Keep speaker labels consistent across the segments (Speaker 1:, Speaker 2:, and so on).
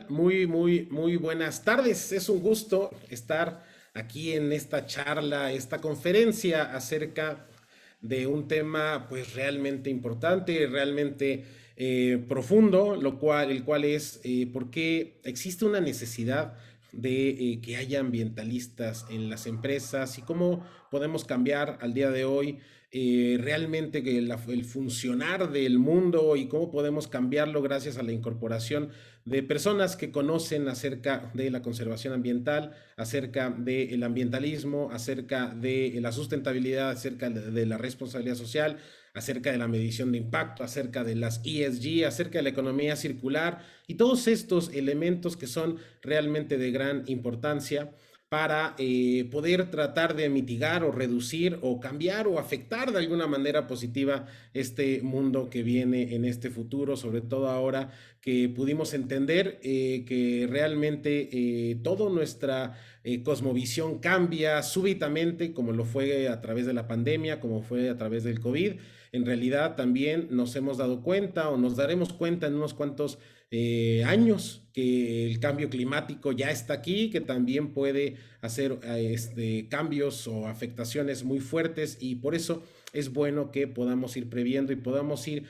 Speaker 1: Muy buenas tardes. Es un gusto estar aquí en esta charla, esta conferencia acerca de un tema pues realmente importante, realmente profundo, el cual es por qué existe una necesidad de que haya ambientalistas en las empresas y cómo podemos cambiar al día de hoy realmente que el funcionar del mundo y cómo podemos cambiarlo gracias a la incorporación de personas que conocen acerca de la conservación ambiental, acerca del ambientalismo, acerca de la sustentabilidad, acerca de la responsabilidad social, acerca de la medición de impacto, acerca de las ESG, acerca de la economía circular y todos estos elementos que son realmente de gran importancia para poder tratar de mitigar o reducir o cambiar o afectar de alguna manera positiva este mundo que viene en este futuro, sobre todo ahora que pudimos entender que realmente toda nuestra cosmovisión cambia súbitamente, como lo fue a través de la pandemia, como fue a través del COVID. En realidad también nos hemos dado cuenta o nos daremos cuenta en unos cuantos años que el cambio climático ya está aquí, que también puede hacer cambios o afectaciones muy fuertes y por eso es bueno que podamos ir previendo y podamos ir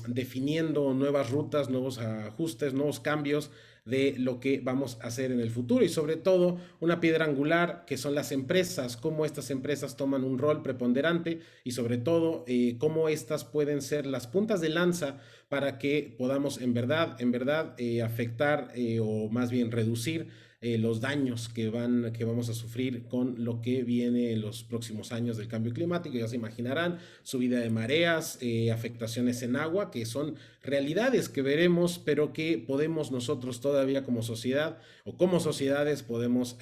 Speaker 1: definiendo nuevas rutas, nuevos ajustes, nuevos cambios de lo que vamos a hacer en el futuro y sobre todo una piedra angular que son las empresas, cómo estas empresas toman un rol preponderante y sobre todo cómo estas pueden ser las puntas de lanza para que podamos en verdad afectar o más bien reducir los daños que vamos a sufrir con lo que viene en los próximos años del cambio climático. Ya se imaginarán, subida de mareas, afectaciones en agua, que son realidades que veremos, pero que podemos nosotros todavía como sociedad o como sociedades podemos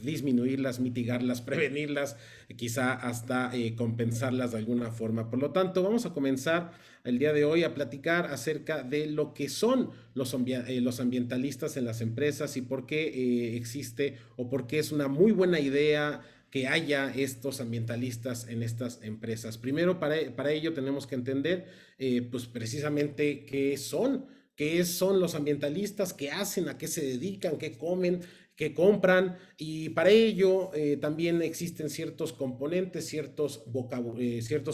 Speaker 1: disminuirlas, mitigarlas, prevenirlas, quizá hasta compensarlas de alguna forma. Por lo tanto, vamos a comenzar el día de hoy a platicar acerca de lo que son los ambientalistas en las empresas y por qué existe o por qué es una muy buena idea que haya estos ambientalistas en estas empresas. Primero, para ello tenemos que entender pues precisamente qué son los ambientalistas, qué hacen, a qué se dedican, qué comen, qué compran y para ello también existen ciertos componentes, ciertos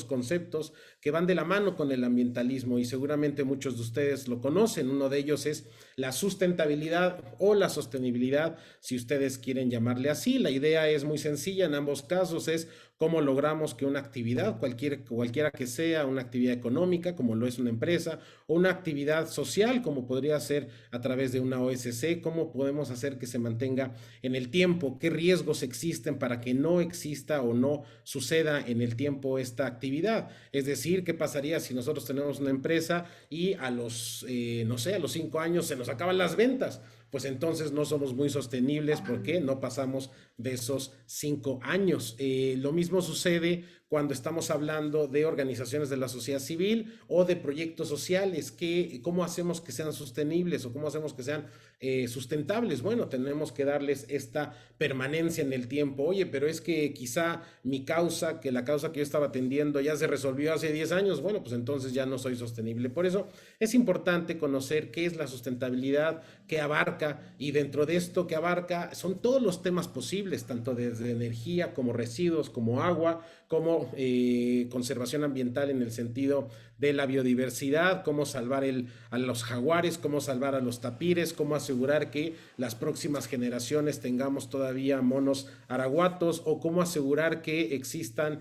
Speaker 1: conceptos que van de la mano con el ambientalismo y seguramente muchos de ustedes lo conocen. Uno de ellos es la sustentabilidad o la sostenibilidad, si ustedes quieren llamarle así. La idea es muy sencilla en ambos casos, es cómo logramos que una actividad, cualquiera que sea, una actividad económica, como lo es una empresa, o una actividad social, como podría ser a través de una OSC, cómo podemos hacer que se mantenga en el tiempo, qué riesgos existen para que no exista o no suceda en el tiempo esta actividad. Es decir, qué pasaría si nosotros tenemos una empresa y no sé, a los 5 años se nos acaban las ventas. Pues entonces no somos muy sostenibles porque no pasamos de esos 5 años. Lo mismo sucede cuando estamos hablando de organizaciones de la sociedad civil o de proyectos sociales, cómo hacemos que sean sostenibles o cómo hacemos que sean sustentables. Bueno, tenemos que darles esta permanencia en el tiempo. Oye, pero es que quizá la causa que yo estaba atendiendo ya se resolvió hace 10 años. Bueno, pues entonces ya no soy sostenible. Por eso es importante conocer qué es la sustentabilidad, qué abarca y dentro de esto que abarca son todos los temas posibles, tanto desde energía como residuos, como agua, como conservación ambiental en el sentido de la biodiversidad, cómo salvar a los jaguares, cómo salvar a los tapires, cómo asegurar que las próximas generaciones tengamos todavía monos araguatos o cómo asegurar que existan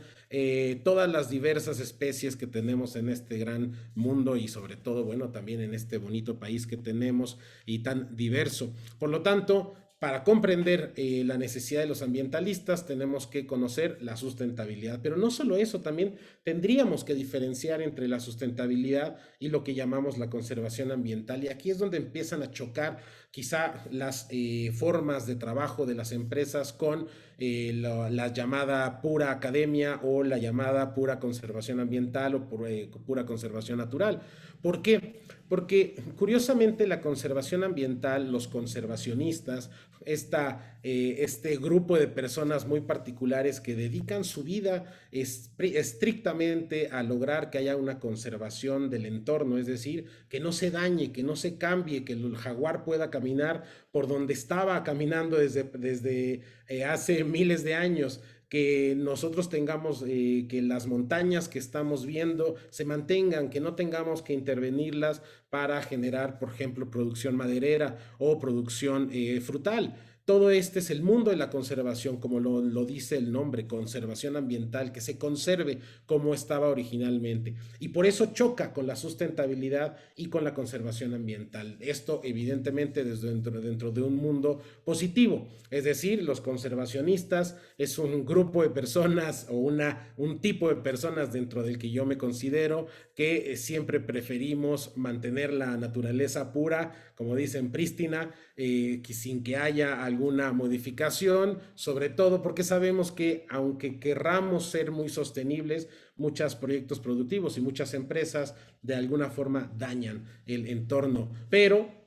Speaker 1: todas las diversas especies que tenemos en este gran mundo y sobre todo, bueno, también en este bonito país que tenemos y tan diverso. Por lo tanto, para comprender la necesidad de los ambientalistas tenemos que conocer la sustentabilidad, pero no solo eso, también tendríamos que diferenciar entre la sustentabilidad y lo que llamamos la conservación ambiental y aquí es donde empiezan a chocar quizá las formas de trabajo de las empresas con la llamada pura academia o la llamada pura conservación ambiental o pura conservación natural. ¿Por qué? porque curiosamente la conservación ambiental, los conservacionistas, este grupo de personas muy particulares que dedican su vida estrictamente a lograr que haya una conservación del entorno, es decir, que no se dañe, que no se cambie, que el jaguar pueda caminar por donde estaba caminando desde hace miles de años, que nosotros tengamos, que las montañas que estamos viendo se mantengan, que no tengamos que intervenirlas para generar, por ejemplo, producción maderera o producción frutal. Todo este es el mundo de la conservación, como lo dice el nombre, conservación ambiental, que se conserve como estaba originalmente. Y por eso choca con la sustentabilidad y con la conservación ambiental. Esto evidentemente desde dentro de un mundo positivo, es decir, los conservacionistas es un grupo de personas o un tipo de personas dentro del que yo me considero que siempre preferimos mantener la naturaleza pura, como dicen, prístina, que sin que haya alguna modificación, sobre todo porque sabemos que aunque querramos ser muy sostenibles, muchos proyectos productivos y muchas empresas de alguna forma dañan el entorno, pero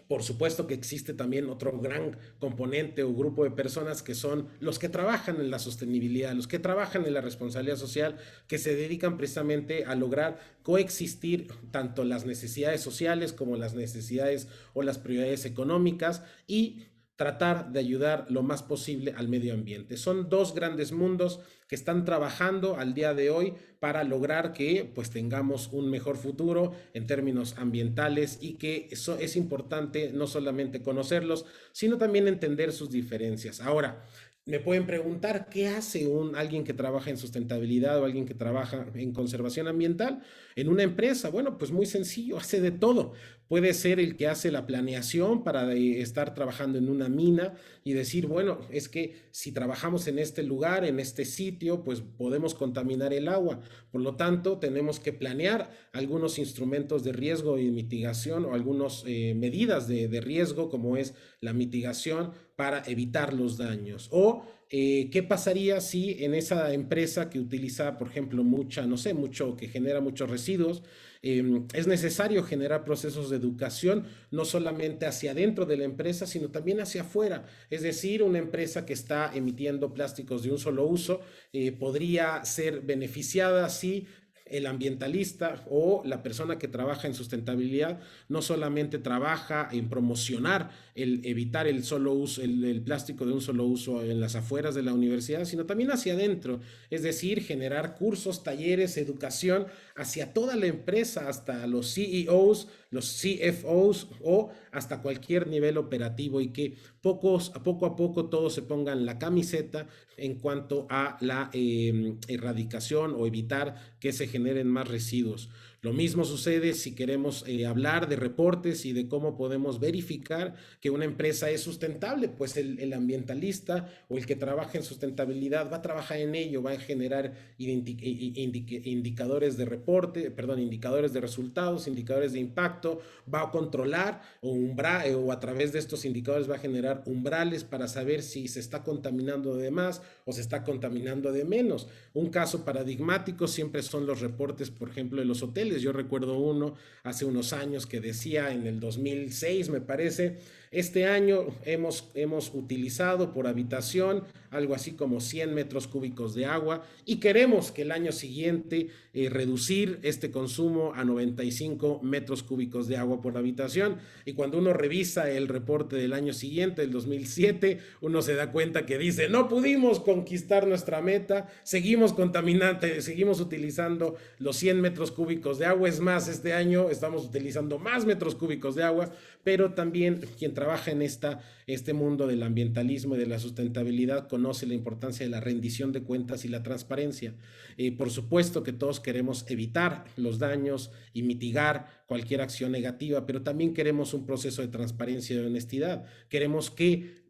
Speaker 1: por supuesto que existe también otro gran componente o grupo de personas que son los que trabajan en la sostenibilidad, los que trabajan en la responsabilidad social, que se dedican precisamente a lograr coexistir tanto las necesidades sociales como las necesidades o las prioridades económicas y tratar de ayudar lo más posible al medio ambiente. Son dos grandes mundos que están trabajando al día de hoy para lograr que pues tengamos un mejor futuro en términos ambientales y que eso es importante no solamente conocerlos, sino también entender sus diferencias. Ahora, me pueden preguntar qué hace alguien que trabaja en sustentabilidad o alguien que trabaja en conservación ambiental en una empresa. Bueno, pues muy sencillo, hace de todo. Puede ser el que hace la planeación para estar trabajando en una mina y decir, bueno, es que si trabajamos en este lugar, en este sitio, pues podemos contaminar el agua. Por lo tanto, tenemos que planear algunos instrumentos de riesgo y mitigación o algunas medidas de riesgo, como es la mitigación para evitar los daños. O ¿qué pasaría si en esa empresa que utiliza, por ejemplo, mucha, no sé, mucho, que genera muchos residuos, es necesario generar procesos de educación, no solamente hacia adentro de la empresa, sino también hacia afuera? Es decir, una empresa que está emitiendo plásticos de un solo uso podría ser beneficiada si el ambientalista o la persona que trabaja en sustentabilidad no solamente trabaja en promocionar el evitar el solo uso, el plástico de un solo uso en las afueras de la universidad, sino también hacia adentro, es decir, generar cursos, talleres, educación hacia toda la empresa, hasta los CEOs, los CFOs o hasta cualquier nivel operativo, y que poco a poco todos se pongan la camiseta en cuanto a la erradicación o evitar que se generen más residuos. Lo mismo sucede si queremos hablar de reportes y de cómo podemos verificar que una empresa es sustentable. Pues el ambientalista o el que trabaja en sustentabilidad va a trabajar en ello, va a generar indicadores de reporte, perdón, indicadores de resultados, indicadores de impacto, va a controlar o a través de estos indicadores va a generar umbrales para saber si se está contaminando de más o se está contaminando de menos. Un caso paradigmático siempre son los reportes, por ejemplo, de los hoteles. Yo recuerdo uno hace unos años que decía, en el 2006 me parece, este año hemos utilizado por habitación algo así como 100 metros cúbicos de agua y queremos que el año siguiente reducir este consumo a 95 metros cúbicos de agua por habitación. Y cuando uno revisa el reporte del año siguiente, el 2007, uno se da cuenta que dice, no pudimos conquistar nuestra meta, seguimos contaminando, seguimos utilizando los 100 metros cúbicos de agua. Es más, este año estamos utilizando más metros cúbicos de agua, pero también quien trabaja en este mundo del ambientalismo y de la sustentabilidad conoce la importancia de la rendición de cuentas y la transparencia. Por supuesto que todos queremos evitar los daños y mitigar cualquier acción negativa, pero también queremos un proceso de transparencia y de honestidad. Queremos que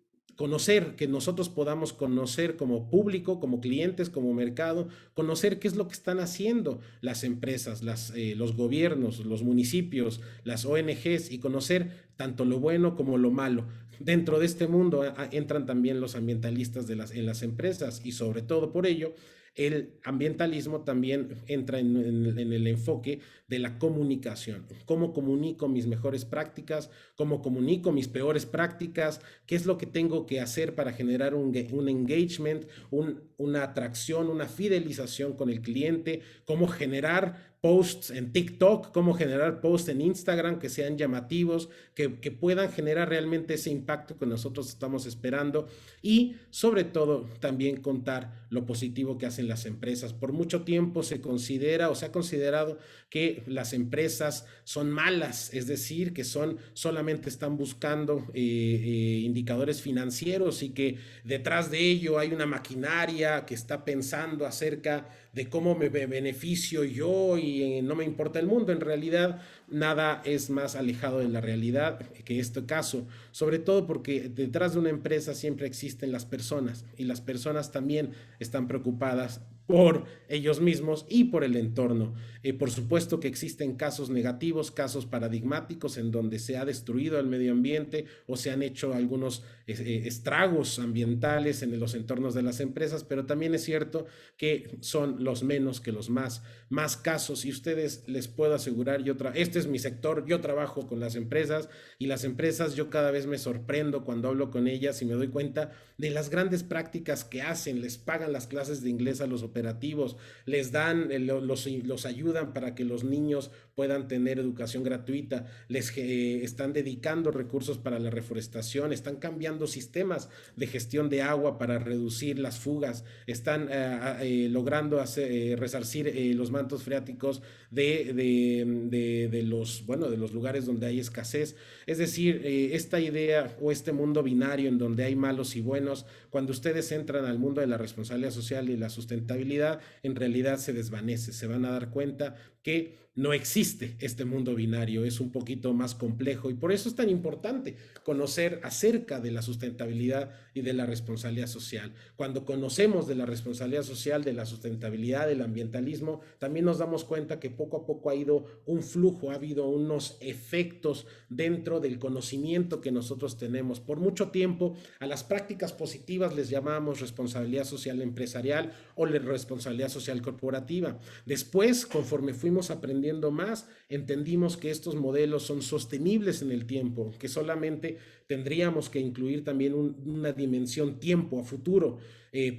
Speaker 1: nosotros podamos conocer como público, como clientes, como mercado, conocer qué es lo que están haciendo las empresas, los gobiernos, los municipios, las ONGs, y conocer tanto lo bueno como lo malo. Dentro de este mundo entran también los ambientalistas en las empresas y sobre todo por ello el ambientalismo también entra en el enfoque de la comunicación. ¿Cómo comunico mis mejores prácticas? ¿Cómo comunico mis peores prácticas? ¿Qué es lo que tengo que hacer para generar un engagement, una atracción, una fidelización con el cliente? ¿Cómo generar posts en TikTok? ¿Cómo generar posts en Instagram que sean llamativos, que puedan generar realmente ese impacto que nosotros estamos esperando? Y sobre todo también contar lo positivo que hacen las empresas. Por mucho tiempo se considera o se ha considerado que las empresas son malas, es decir, que solamente están buscando indicadores financieros y que detrás de ello hay una maquinaria que está pensando acerca de cómo me beneficio yo y no me importa el mundo. En realidad, nada es más alejado de la realidad que este caso, sobre todo porque detrás de una empresa siempre existen las personas y las personas también están preocupadas por ellos mismos y por el entorno. Por supuesto que existen casos negativos, casos paradigmáticos en donde se ha destruido el medio ambiente o se han hecho algunos estragos ambientales en los entornos de las empresas, pero también es cierto que son los menos que los más casos. Y ustedes les puedo asegurar, este es mi sector, yo trabajo con las empresas y las empresas yo cada vez me sorprendo cuando hablo con ellas y me doy cuenta de las grandes prácticas que hacen. Les pagan las clases de inglés a los operativos, les dan, los ayudan para que los niños puedan tener educación gratuita, les están dedicando recursos para la reforestación, están cambiando sistemas de gestión de agua para reducir las fugas, están logrando resarcir los mantos freáticos de los lugares donde hay escasez. Es decir, esta idea o este mundo binario en donde hay malos y buenos, cuando ustedes entran al mundo de la responsabilidad social y la sustentabilidad, en realidad se desvanece, se van a dar cuenta que no existe este mundo binario, es un poquito más complejo y por eso es tan importante conocer acerca de la sustentabilidad y de la responsabilidad social. Cuando conocemos de la responsabilidad social, de la sustentabilidad, del ambientalismo, también nos damos cuenta que poco a poco ha ido un flujo, ha habido unos efectos dentro del conocimiento que nosotros tenemos. Por mucho tiempo a las prácticas positivas les llamábamos responsabilidad social empresarial o responsabilidad social corporativa. Después, conforme fuimos aprendiendo más, entendimos que estos modelos son sostenibles en el tiempo, que solamente tendríamos que incluir también una dimensión tiempo a futuro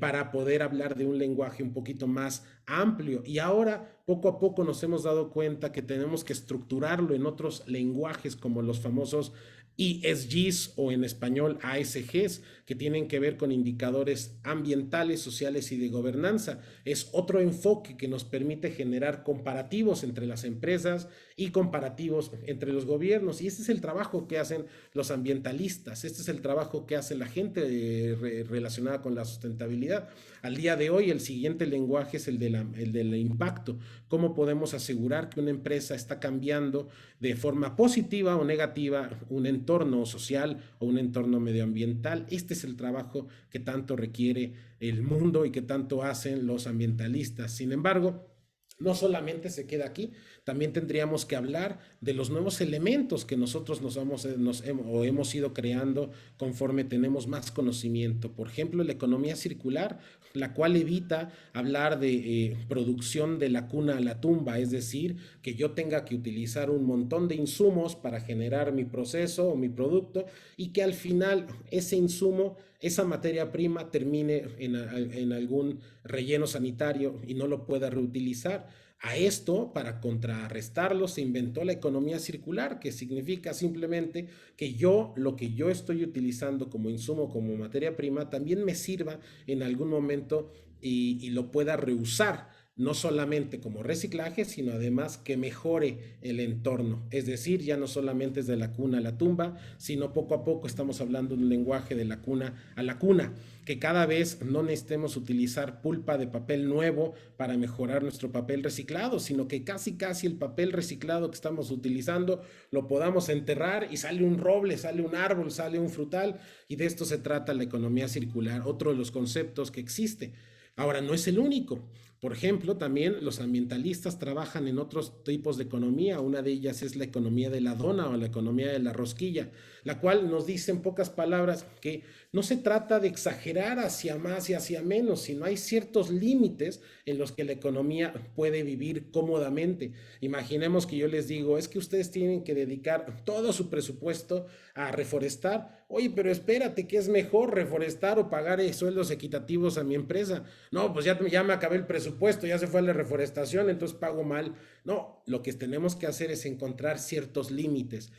Speaker 1: para poder hablar de un lenguaje un poquito más amplio. Y ahora, poco a poco, nos hemos dado cuenta que tenemos que estructurarlo en otros lenguajes como los famosos ESGs o en español ASGs, que tienen que ver con indicadores ambientales, sociales y de gobernanza. Es otro enfoque que nos permite generar comparativos entre las empresas y comparativos entre los gobiernos. Y este es el trabajo que hacen los ambientalistas, este es el trabajo que hace la gente relacionada con la sustentabilidad. Al día de hoy, el siguiente lenguaje es el del impacto. ¿Cómo podemos asegurar que una empresa está cambiando de forma positiva o negativa un entorno social o un entorno medioambiental? Este es el trabajo que tanto requiere el mundo y que tanto hacen los ambientalistas. Sin embargo, no solamente se queda aquí, también tendríamos que hablar de los nuevos elementos que nosotros hemos ido creando conforme tenemos más conocimiento. Por ejemplo, la economía circular, la cual evita hablar de producción de la cuna a la tumba, es decir, que yo tenga que utilizar un montón de insumos para generar mi proceso o mi producto y que al final ese insumo, esa materia prima termine en algún relleno sanitario y no lo pueda reutilizar. A esto, para contrarrestarlo, se inventó la economía circular, que significa simplemente que lo que yo estoy utilizando como insumo, como materia prima, también me sirva en algún momento y lo pueda reusar, no solamente como reciclaje, sino además que mejore el entorno. Es decir, ya no solamente es de la cuna a la tumba, sino poco a poco estamos hablando de un lenguaje de la cuna a la cuna, que cada vez no necesitemos utilizar pulpa de papel nuevo para mejorar nuestro papel reciclado, sino que casi el papel reciclado que estamos utilizando lo podamos enterrar y sale un roble, sale un árbol, sale un frutal, y de esto se trata la economía circular, otro de los conceptos que existe. Ahora, no es el único. Por ejemplo, también los ambientalistas trabajan en otros tipos de economía. Una de ellas es la economía de la dona o la economía de la rosquilla, la cual nos dice en pocas palabras que no se trata de exagerar hacia más y hacia menos, sino hay ciertos límites en los que la economía puede vivir cómodamente. Imaginemos que yo les digo, es que ustedes tienen que dedicar todo su presupuesto a reforestar. Oye, pero espérate, ¿qué es mejor, reforestar o pagar sueldos equitativos a mi empresa? No, pues ya me acabé el presupuesto, ya se fue a la reforestación, entonces pago mal. No, lo que tenemos que hacer es encontrar ciertos límites.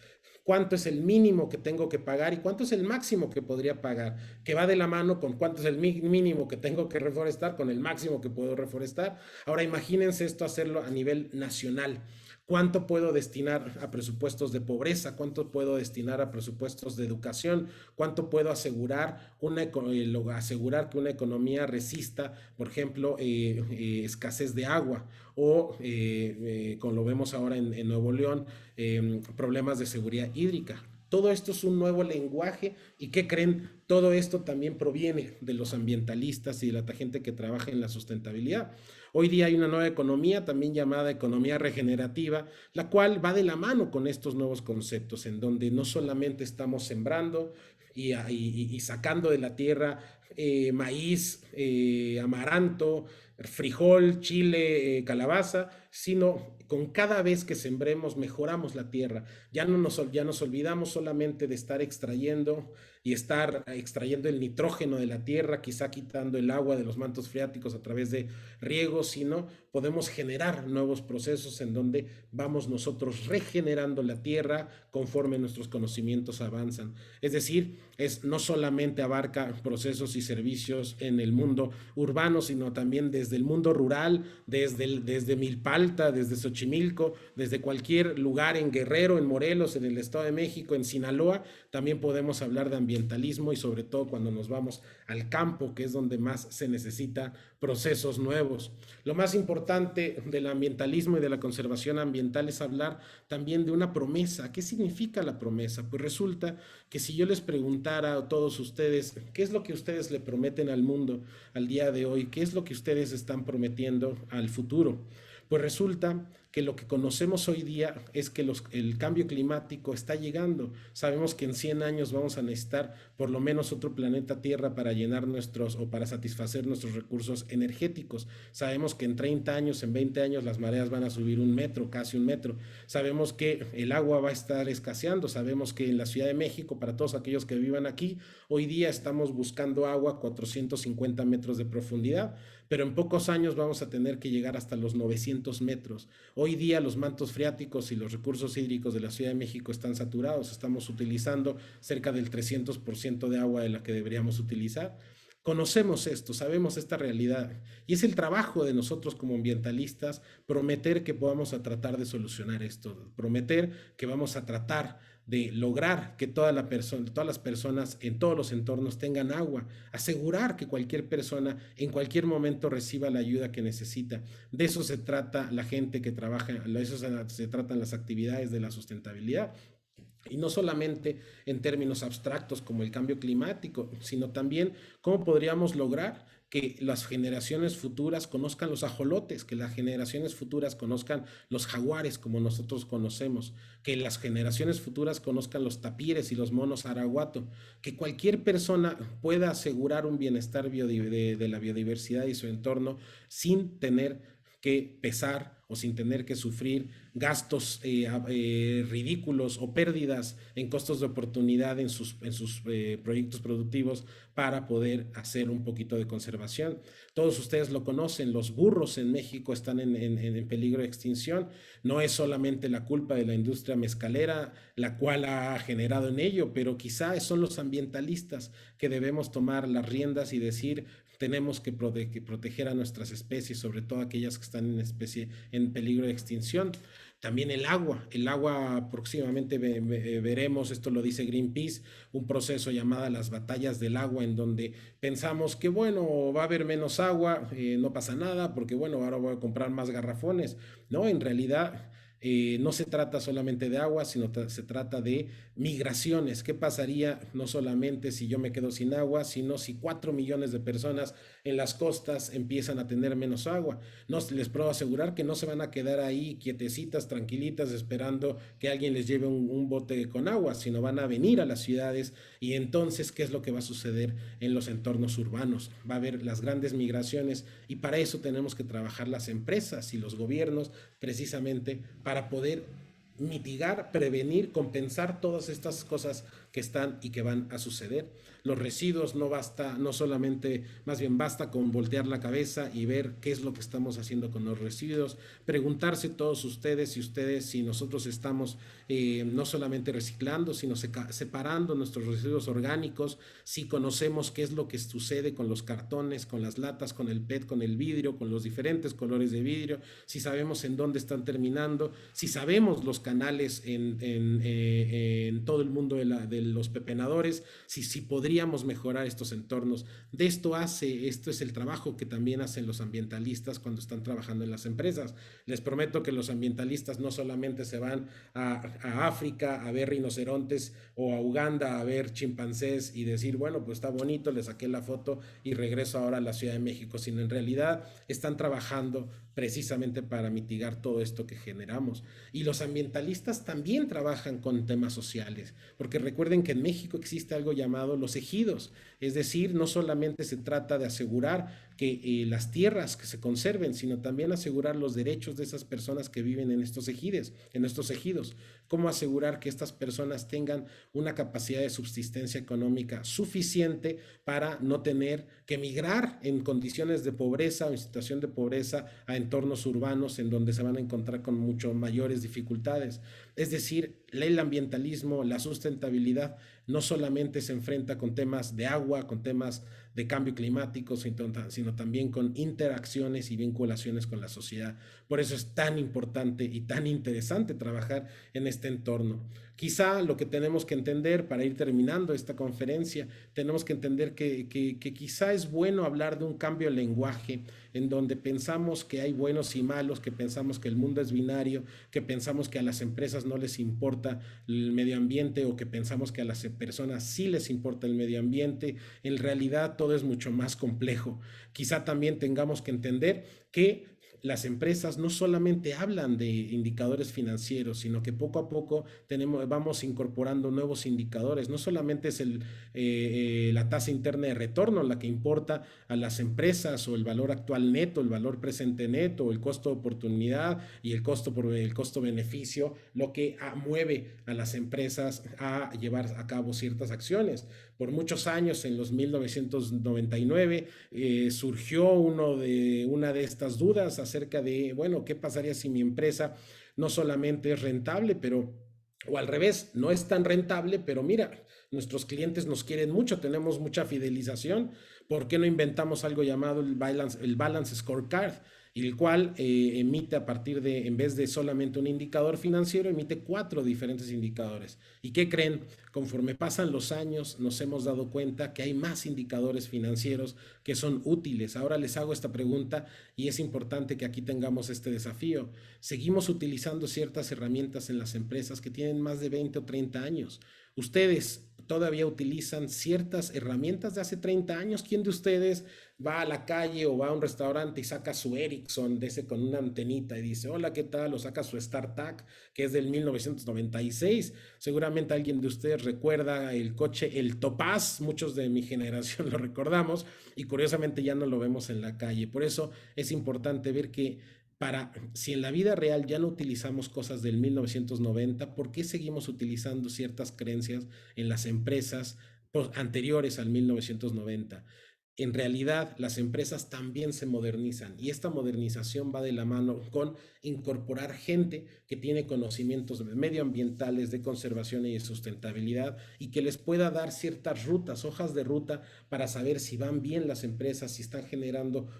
Speaker 1: ¿Cuánto es el mínimo que tengo que pagar y cuánto es el máximo que podría pagar? Que va de la mano con cuánto es el mínimo que tengo que reforestar con el máximo que puedo reforestar. Ahora imagínense esto hacerlo a nivel nacional. ¿Cuánto puedo destinar a presupuestos de pobreza? ¿Cuánto puedo destinar a presupuestos de educación? ¿Cuánto puedo asegurar que una economía resista, por ejemplo, escasez de agua o, como lo vemos ahora en Nuevo León, problemas de seguridad hídrica? Todo esto es un nuevo lenguaje y ¿qué creen? Todo esto también proviene de los ambientalistas y de la gente que trabaja en la sustentabilidad. Hoy día hay una nueva economía, también llamada economía regenerativa, la cual va de la mano con estos nuevos conceptos, en donde no solamente estamos sembrando y sacando de la tierra maíz, amaranto, frijol, chile, calabaza, sino con cada vez que sembremos mejoramos la tierra. Ya nos olvidamos solamente de estar extrayendo y estar extrayendo el nitrógeno de la tierra, quizá quitando el agua de los mantos freáticos a través de riego, sino podemos generar nuevos procesos en donde vamos nosotros regenerando la tierra conforme nuestros conocimientos avanzan. Es decir, no solamente abarca procesos y servicios en el mundo urbano, sino también desde el mundo rural, desde Milpalta, desde Xochimilco, desde cualquier lugar en Guerrero, en Morelos, en el Estado de México, en Sinaloa. También podemos hablar de ambientalismo y sobre todo cuando nos vamos al campo, que es donde más se necesita procesos nuevos. Lo más importante del ambientalismo y de la conservación ambiental es hablar también de una promesa. ¿Qué significa la promesa? Pues resulta que si yo les preguntara a todos ustedes, ¿qué es lo que ustedes le prometen al mundo al día de hoy? ¿Qué es lo que ustedes están prometiendo al futuro? Pues resulta que lo que conocemos hoy día es que el cambio climático está llegando. Sabemos que en 100 años vamos a necesitar por lo menos otro planeta Tierra para llenar o para satisfacer nuestros recursos energéticos. Sabemos que en 30 años, en 20 años, las mareas van a subir 1 metro, casi 1 metro. Sabemos que el agua va a estar escaseando. Sabemos que en la Ciudad de México, para todos aquellos que vivan aquí, hoy día estamos buscando agua a 450 metros de profundidad, pero en pocos años vamos a tener que llegar hasta los 900 metros. Hoy día los mantos freáticos y los recursos hídricos de la Ciudad de México están saturados, estamos utilizando cerca del 300% de agua de la que deberíamos utilizar. Conocemos esto, sabemos esta realidad y es el trabajo de nosotros como ambientalistas prometer que podamos a tratar de solucionar esto, prometer que vamos a tratar de lograr que todas las personas en todos los entornos tengan agua, asegurar que cualquier persona en cualquier momento reciba la ayuda que necesita. De eso se trata la gente que trabaja, de eso se tratan las actividades de la sustentabilidad. Y no solamente en términos abstractos como el cambio climático, sino también cómo podríamos lograr que las generaciones futuras conozcan los ajolotes, que las generaciones futuras conozcan los jaguares como nosotros conocemos, que las generaciones futuras conozcan los tapires y los monos araguato, que cualquier persona pueda asegurar un bienestar de la biodiversidad y su entorno sin tener que pesar o sin tener que sufrir gastos ridículos o pérdidas en costos de oportunidad en sus proyectos productivos para poder hacer un poquito de conservación. Todos ustedes lo conocen, los burros en México están en peligro de extinción. No es solamente la culpa de la industria mezcalera, la cual ha generado en ello, pero quizá son los ambientalistas que debemos tomar las riendas y decir, tenemos que proteger a nuestras especies, sobre todo aquellas que están en peligro de extinción. También el agua próximamente veremos, esto lo dice Greenpeace, un proceso llamado las batallas del agua, en donde pensamos que bueno, va a haber menos agua, no pasa nada, porque bueno, ahora voy a comprar más garrafones. No, en realidad No se trata solamente de agua, sino se trata de migraciones. ¿Qué pasaría no solamente si yo me quedo sin agua, sino si 4 millones de personas en las costas empiezan a tener menos agua? No les puedo asegurar que no se van a quedar ahí quietecitas, tranquilitas, esperando que alguien les lleve un bote con agua, sino van a venir a las ciudades. Y entonces, ¿qué es lo que va a suceder en los entornos urbanos? Va a haber las grandes migraciones, y para eso tenemos que trabajar las empresas y los gobiernos, precisamente para poder mitigar, prevenir, compensar todas estas cosas que están y que van a suceder. Los residuos no basta, no solamente, más bien basta con voltear la cabeza y ver qué es lo que estamos haciendo con los residuos, preguntarse todos ustedes y ustedes si nosotros estamos no solamente reciclando, sino separando nuestros residuos orgánicos, si conocemos qué es lo que sucede con los cartones, con las latas, con el PET, con el vidrio, con los diferentes colores de vidrio, si sabemos en dónde están terminando, si sabemos los canales en todo el mundo de los pepenadores, si podríamos mejorar estos entornos. Esto es el trabajo que también hacen los ambientalistas cuando están trabajando en las empresas. Les prometo que los ambientalistas no solamente se van a África a ver rinocerontes, o a Uganda a ver chimpancés y decir, bueno, pues está bonito, le saqué la foto y regreso ahora a la Ciudad de México, sino en realidad están trabajando precisamente para mitigar todo esto que generamos. Y los ambientalistas también trabajan con temas sociales, porque recuerden que en México existe algo llamado los ejidos, es decir, no solamente se trata de asegurar que las tierras que se conserven, sino también asegurar los derechos de esas personas que viven en estos ejidos. Cómo asegurar que estas personas tengan una capacidad de subsistencia económica suficiente para no tener que migrar en condiciones de pobreza o en situación de pobreza a entornos urbanos en donde se van a encontrar con mucho mayores dificultades. Es decir, el ambientalismo, la sustentabilidad, no solamente se enfrenta con temas de agua, con temas de cambio climático, sino también con interacciones y vinculaciones con la sociedad. Por eso es tan importante y tan interesante trabajar en este entorno. Quizá lo que tenemos que entender para ir terminando esta conferencia, tenemos que entender que quizá es bueno hablar de un cambio de lenguaje en donde pensamos que hay buenos y malos, que pensamos que el mundo es binario, que pensamos que a las empresas no les importa el medio ambiente, o que pensamos que a las personas sí les importa el medio ambiente. En realidad todo es mucho más complejo. Quizá también tengamos que entender que las empresas no solamente hablan de indicadores financieros, sino que poco a poco vamos incorporando nuevos indicadores. No solamente es la tasa interna de retorno la que importa a las empresas, o el valor actual neto, el valor presente neto, o el costo de oportunidad y el costo beneficio, lo que mueve a las empresas a llevar a cabo ciertas acciones. Por muchos años, en los 1999, surgió una de estas dudas acerca de, bueno, ¿qué pasaría si mi empresa no solamente es rentable, o al revés, no es tan rentable, pero mira, nuestros clientes nos quieren mucho, tenemos mucha fidelización? ¿Por qué no inventamos algo llamado el Balance Scorecard? El cual emite en vez de solamente un indicador financiero, emite 4 diferentes indicadores. ¿Y qué creen? Conforme pasan los años, nos hemos dado cuenta que hay más indicadores financieros que son útiles. Ahora les hago esta pregunta, y es importante que aquí tengamos este desafío. Seguimos utilizando ciertas herramientas en las empresas que tienen más de 20 o 30 años. ¿Ustedes todavía utilizan ciertas herramientas de hace 30 años? ¿Quién de ustedes va a la calle o va a un restaurante y saca su Ericsson de ese con una antenita y dice, hola, ¿qué tal? O saca su StarTAC, que es del 1996. Seguramente alguien de ustedes recuerda el coche, el Topaz. Muchos de mi generación lo recordamos, y curiosamente ya no lo vemos en la calle. Por eso es importante ver que si en la vida real ya no utilizamos cosas del 1990, ¿por qué seguimos utilizando ciertas creencias en las empresas anteriores al 1990? En realidad, las empresas también se modernizan, y esta modernización va de la mano con incorporar gente que tiene conocimientos medioambientales, de conservación y de sustentabilidad, y que les pueda dar ciertas rutas, hojas de ruta, para saber si van bien las empresas, si están generando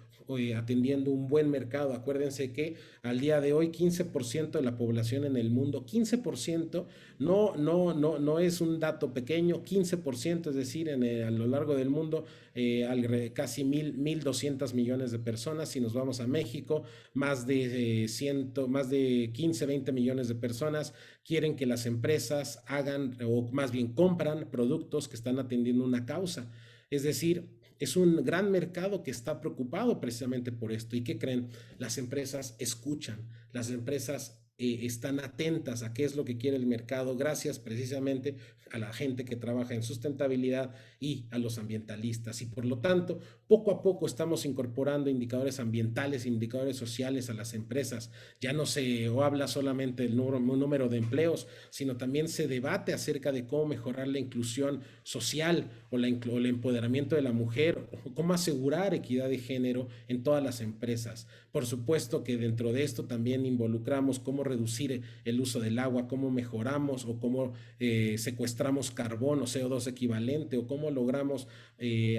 Speaker 1: atendiendo un buen mercado. Acuérdense que al día de hoy 15% de la población en el mundo, 15%, no es un dato pequeño, 15%, es decir, a lo largo del mundo, casi 1.200 millones de personas. Si nos vamos a México, más de 15, 20 millones de personas quieren que las empresas hagan, o más bien compran productos que están atendiendo una causa. Es decir, es un gran mercado que está preocupado precisamente por esto. ¿Y qué creen? Las empresas escuchan, las empresas están atentas a qué es lo que quiere el mercado, gracias precisamente a la gente que trabaja en sustentabilidad y a los ambientalistas. Y por lo tanto, poco a poco estamos incorporando indicadores ambientales, indicadores sociales a las empresas. Ya no se habla solamente del número de empleos, sino también se debate acerca de cómo mejorar la inclusión social o el empoderamiento de la mujer, o cómo asegurar equidad de género en todas las empresas. Por supuesto que dentro de esto también involucramos cómo reducir el uso del agua, cómo mejoramos o cómo secuestramos carbono, CO2 equivalente, o cómo logramos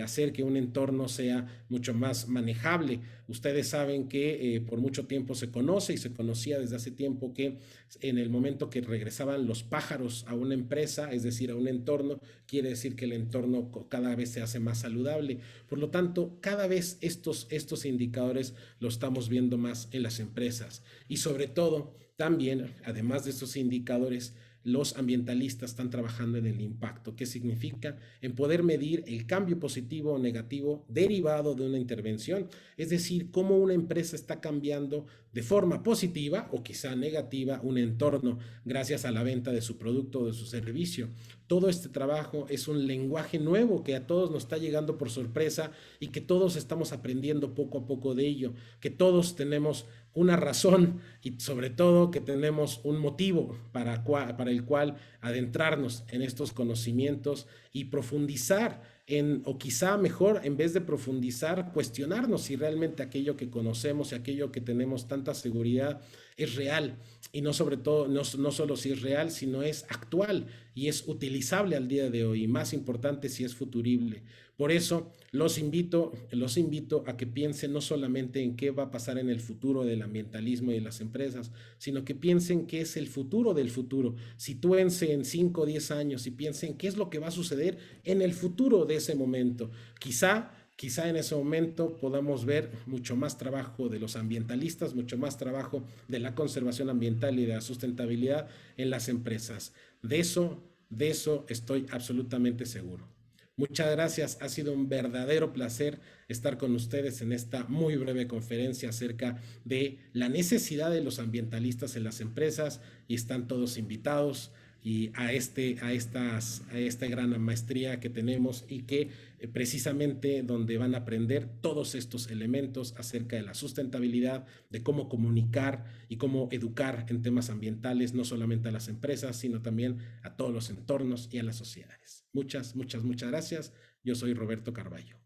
Speaker 1: hacer que un entorno sea mucho más manejable. Ustedes saben que por mucho tiempo se conoce y se conocía desde hace tiempo que en el momento que regresaban los pájaros a una empresa, es decir, a un entorno, quiere decir que el entorno cada vez se hace más saludable. Por lo tanto, cada vez estos indicadores los estamos viendo más en las empresas. Y sobre todo, también, además de estos indicadores, los ambientalistas están trabajando en el impacto. ¿Qué significa? En poder medir el cambio positivo o negativo derivado de una intervención. Es decir, cómo una empresa está cambiando de forma positiva o quizá negativa un entorno gracias a la venta de su producto o de su servicio. Todo este trabajo es un lenguaje nuevo que a todos nos está llegando por sorpresa y que todos estamos aprendiendo poco a poco de ello, que todos tenemos una razón y sobre todo que tenemos un motivo para el cual adentrarnos en estos conocimientos y profundizar o quizá mejor, en vez de profundizar, cuestionarnos si realmente aquello que conocemos y aquello que tenemos tanta seguridad es real. Y no sobre todo, no solo si es real, sino es actual y es utilizable al día de hoy. Y más importante, si es futurible. Por eso los invito a que piensen no solamente en qué va a pasar en el futuro del ambientalismo y de las empresas, sino que piensen qué es el futuro del futuro. Sitúense en 5 o 10 años y piensen qué es lo que va a suceder en el futuro de ese momento. Quizá en ese momento podamos ver mucho más trabajo de los ambientalistas, mucho más trabajo de la conservación ambiental y de la sustentabilidad en las empresas. De eso estoy absolutamente seguro. Muchas gracias, ha sido un verdadero placer estar con ustedes en esta muy breve conferencia acerca de la necesidad de los ambientalistas en las empresas, y están todos invitados y a esta gran maestría que tenemos y que precisamente donde van a aprender todos estos elementos acerca de la sustentabilidad, de cómo comunicar y cómo educar en temas ambientales, no solamente a las empresas, sino también a todos los entornos y a las sociedades. Muchas gracias. Yo soy Roberto Carballo.